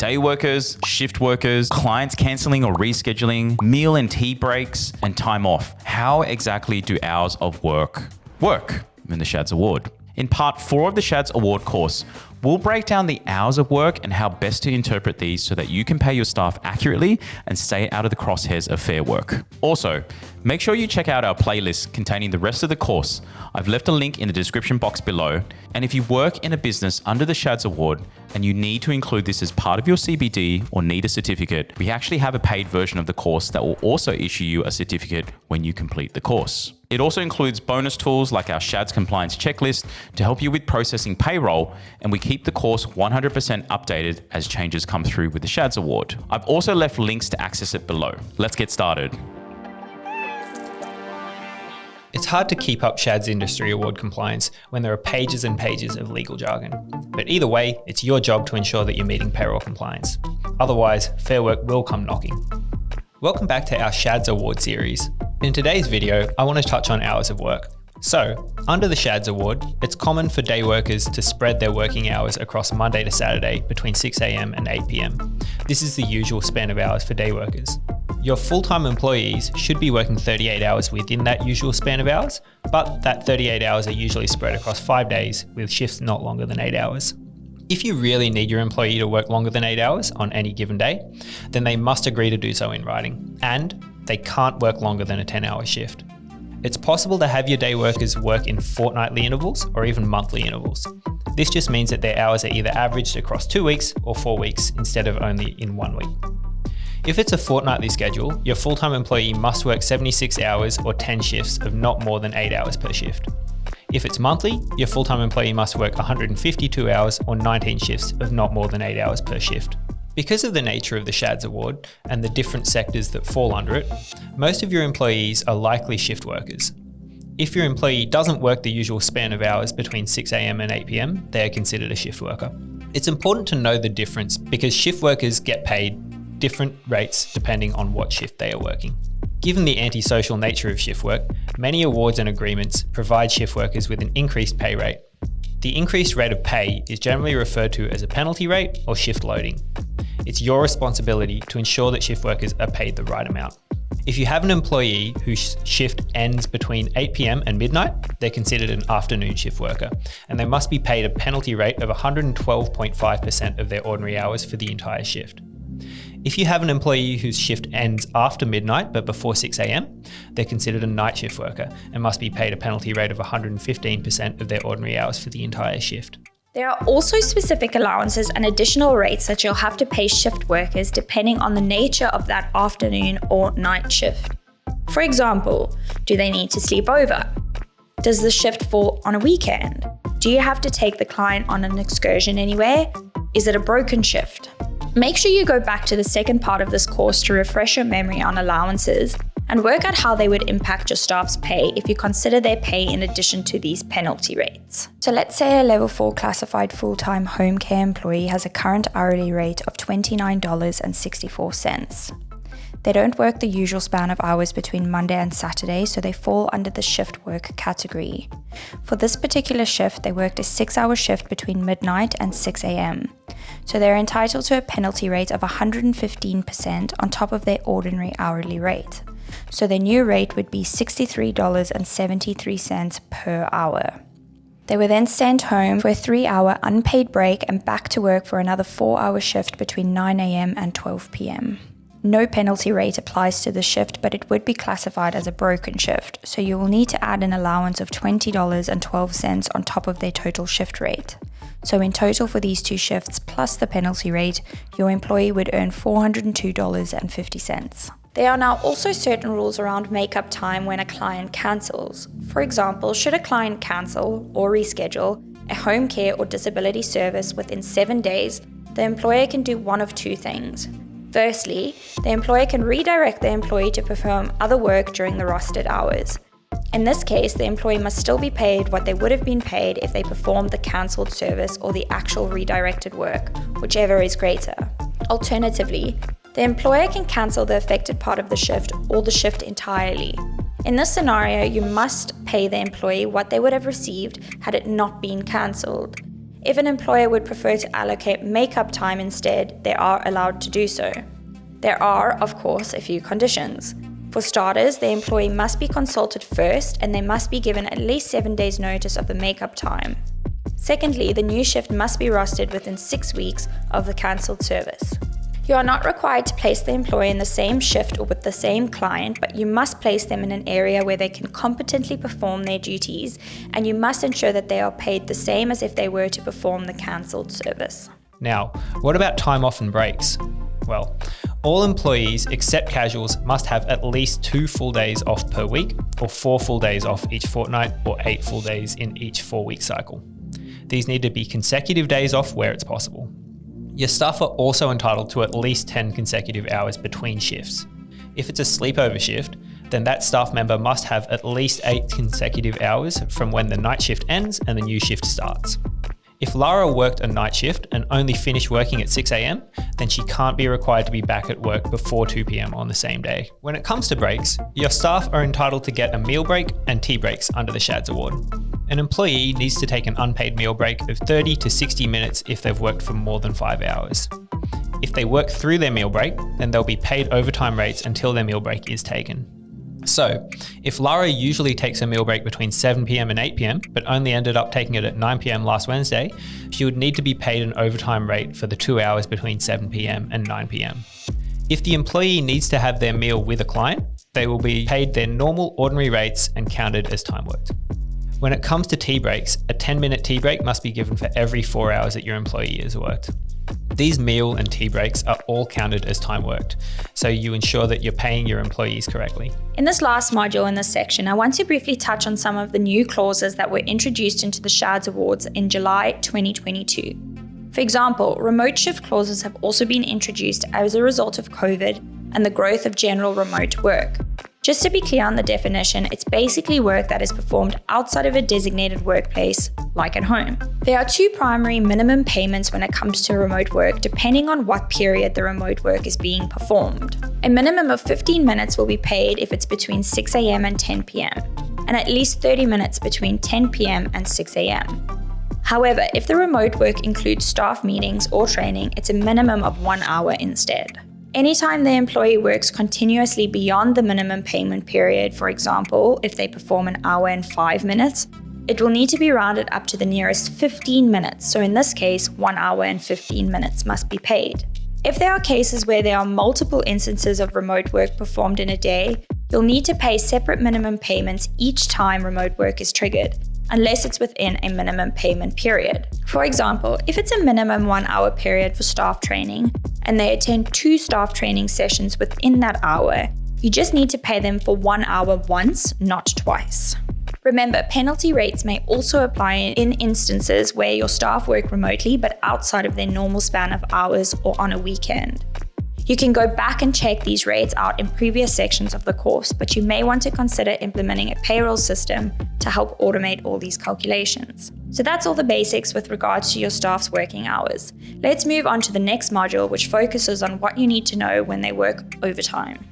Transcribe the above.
day workers, shift workers, clients cancelling or rescheduling, meal and tea breaks, and time off. How exactly do hours of work in the SCHADS Award? In part 4 of the SCHADS Award course, we'll break down the hours of work and how best to interpret these so that you can pay your staff accurately and stay out of the crosshairs of FairWork. Also, make sure you check out our playlist containing the rest of the course. I've left a link in the description box below. And if you work in a business under the SCHADS Award and you need to include this as part of your CBD or need a certificate, we actually have a paid version of the course that will also issue you a certificate when you complete the course. It also includes bonus tools like our SCHADS compliance checklist to help you with processing payroll, and we keep the course 100% updated as changes come through with the SCHADS Award. I've also left links to access it below. Let's get started. It's hard to keep up SCHADS Industry Award compliance when there are pages and pages of legal jargon. But either way, it's your job to ensure that you're meeting payroll compliance. Otherwise, FairWork will come knocking. Welcome back to our SCHADS Award series. In today's video, I want to touch on hours of work. So, under the SCHADS Award, it's common for day workers to spread their working hours across Monday to Saturday between 6 AM and 8 PM. This is the usual span of hours for day workers. Your full-time employees should be working 38 hours within that usual span of hours, but that 38 hours are usually spread across 5 days with shifts not longer than 8 hours. If you really need your employee to work longer than 8 hours on any given day, then they must agree to do so in writing, and they can't work longer than a 10-hour shift. It's possible to have your day workers work in fortnightly intervals or even monthly intervals. This just means that their hours are either averaged across 2 weeks or 4 weeks instead of only in 1 week. If it's a fortnightly schedule, your full-time employee must work 76 hours or 10 shifts of not more than 8 hours per shift. If it's monthly, your full-time employee must work 152 hours or 19 shifts of not more than 8 hours per shift. Because of the nature of the SCHADS Award and the different sectors that fall under it, most of your employees are likely shift workers. If your employee doesn't work the usual span of hours between 6 AM and 8 PM, they are considered a shift worker. It's important to know the difference because shift workers get paid different rates depending on what shift they are working. Given the antisocial nature of shift work, many awards and agreements provide shift workers with an increased pay rate. The increased rate of pay is generally referred to as a penalty rate or shift loading. It's your responsibility to ensure that shift workers are paid the right amount. If you have an employee whose shift ends between 8 PM and midnight, they're considered an afternoon shift worker, and they must be paid a penalty rate of 112.5% of their ordinary hours for the entire shift. If you have an employee whose shift ends after midnight but before 6 AM, they're considered a night shift worker and must be paid a penalty rate of 115% of their ordinary hours for the entire shift. There are also specific allowances and additional rates that you'll have to pay shift workers depending on the nature of that afternoon or night shift. For example, do they need to sleep over? Does the shift fall on a weekend? Do you have to take the client on an excursion anywhere? Is it a broken shift? Make sure you go back to the second part of this course to refresh your memory on allowances and work out how they would impact your staff's pay if you consider their pay in addition to these penalty rates. So let's say a level 4 classified full-time home care employee has a current hourly rate of $29.64. They don't work the usual span of hours between Monday and Saturday, so they fall under the shift work category. For this particular shift, they worked a 6-hour shift between midnight and 6 AM. So they're entitled to a penalty rate of 115% on top of their ordinary hourly rate. So their new rate would be $63.73 per hour. They were then sent home for a 3-hour unpaid break and back to work for another 4-hour shift between 9 AM and 12 PM. No penalty rate applies to the shift, but it would be classified as a broken shift, so you will need to add an allowance of $20.12 on top of their total shift rate. So in total for these 2 shifts plus the penalty rate, your employee would earn $402.50. There are now also certain rules around make-up time when a client cancels. For example, should a client cancel or reschedule a home care or disability service within 7 days, the employer can do one of 2 things. Firstly, the employer can redirect the employee to perform other work during the rostered hours. In this case, the employee must still be paid what they would have been paid if they performed the cancelled service or the actual redirected work, whichever is greater. Alternatively, the employer can cancel the affected part of the shift or the shift entirely. In this scenario, you must pay the employee what they would have received had it not been cancelled. If an employer would prefer to allocate make-up time instead, they are allowed to do so. There are, of course, a few conditions. For starters, the employee must be consulted first and they must be given at least 7 days notice of the make-up time. Secondly, the new shift must be rostered within 6 weeks of the cancelled service. You are not required to place the employee in the same shift or with the same client, but you must place them in an area where they can competently perform their duties, and you must ensure that they are paid the same as if they were to perform the cancelled service. Now, what about time off and breaks? Well, all employees except casuals must have at least 2 full days off per week, or 4 full days off each fortnight, or 8 full days in each 4-week cycle. These need to be consecutive days off where it's possible. Your staff are also entitled to at least 10 consecutive hours between shifts. If it's a sleepover shift, then that staff member must have at least 8 consecutive hours from when the night shift ends and the new shift starts. If Lara worked a night shift and only finished working at 6 a.m, then she can't be required to be back at work before 2 p.m. on the same day. When it comes to breaks, your staff are entitled to get a meal break and tea breaks under the SCHADS award. An employee needs to take an unpaid meal break of 30 to 60 minutes if they've worked for more than 5 hours. If they work through their meal break, then they'll be paid overtime rates until their meal break is taken. So, if Lara usually takes a meal break between 7 p.m. and 8 p.m, but only ended up taking it at 9 p.m. last Wednesday, she would need to be paid an overtime rate for the 2 hours between 7 p.m. and 9 p.m. If the employee needs to have their meal with a client, they will be paid their normal ordinary rates and counted as time worked. When it comes to tea breaks, a 10-minute tea break must be given for every 4 hours that your employee has worked. These meal and tea breaks are all counted as time worked, so you ensure that you're paying your employees correctly. In this last module in this section, I want to briefly touch on some of the new clauses that were introduced into the SCHADS Awards in July 2022. For example, remote shift clauses have also been introduced as a result of COVID and the growth of general remote work. Just to be clear on the definition, it's basically work that is performed outside of a designated workplace, like at home. There are 2 primary minimum payments when it comes to remote work, depending on what period the remote work is being performed. A minimum of 15 minutes will be paid if it's between 6 a.m. and 10 p.m, and at least 30 minutes between 10 p.m. and 6 a.m. However, if the remote work includes staff meetings or training, it's a minimum of 1 hour instead. Anytime the employee works continuously beyond the minimum payment period, for example, if they perform 1 hour and 5 minutes, it will need to be rounded up to the nearest 15 minutes. So in this case, 1 hour and 15 minutes must be paid. If there are cases where there are multiple instances of remote work performed in a day, you'll need to pay separate minimum payments each time remote work is triggered, unless it's within a minimum payment period. For example, if it's a minimum 1 hour period for staff training and they attend 2 staff training sessions within that hour, you just need to pay them for 1 hour once, not twice. Remember, penalty rates may also apply in instances where your staff work remotely but outside of their normal span of hours or on a weekend. You can go back and check these rates out in previous sections of the course, but you may want to consider implementing a payroll system to help automate all these calculations. So that's all the basics with regards to your staff's working hours. Let's move on to the next module, which focuses on what you need to know when they work overtime.